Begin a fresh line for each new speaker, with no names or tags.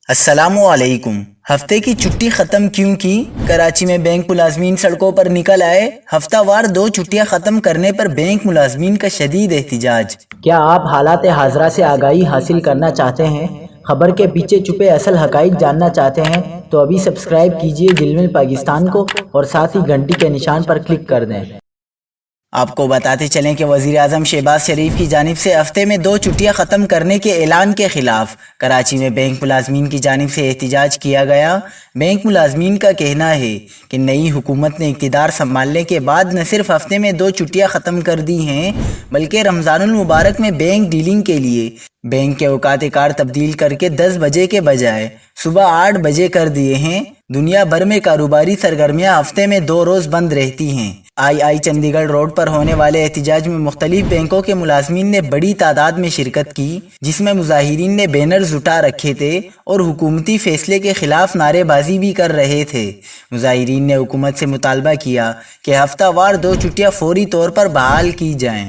السلام علیکم۔ ہفتے کی چھٹی ختم کیوں کی؟ کراچی میں بینک ملازمین سڑکوں پر نکل آئے۔ ہفتہ وار 2 چھٹیاں ختم کرنے پر بینک ملازمین کا شدید احتجاج۔
کیا آپ حالات حاضرہ سے آگاہی حاصل کرنا چاہتے ہیں؟ خبر کے پیچھے چھپے اصل حقائق جاننا چاہتے ہیں تو ابھی سبسکرائب کیجئے جلمل پاکستان کو اور ساتھ ہی گھنٹی کے نشان پر کلک کر دیں۔
آپ کو بتاتے چلیں کہ وزیر اعظم شہباز شریف کی جانب سے ہفتے میں 2 چھٹیاں ختم کرنے کے اعلان کے خلاف کراچی میں بینک ملازمین کی جانب سے احتجاج کیا گیا۔ بینک ملازمین کا کہنا ہے کہ نئی حکومت نے اقتدار سنبھالنے کے بعد نہ صرف ہفتے میں 2 چھٹیاں ختم کر دی ہیں بلکہ رمضان المبارک میں بینک ڈیلنگ کے لیے بینک کے اوقات کار تبدیل کر کے 10 بجے کے بجائے صبح 8 بجے کر دیے ہیں۔ دنیا بھر میں کاروباری سرگرمیاں ہفتے میں 2 روز بند رہتی ہیں۔ آئی چندی گڑھ روڈ پر ہونے والے احتجاج میں مختلف بینکوں کے ملازمین نے بڑی تعداد میں شرکت کی، جس میں مظاہرین نے بینرز اٹھا رکھے تھے اور حکومتی فیصلے کے خلاف نعرے بازی بھی کر رہے تھے۔ مظاہرین نے حکومت سے مطالبہ کیا کہ ہفتہ وار 2 چھٹیاں فوری طور پر بحال کی جائیں۔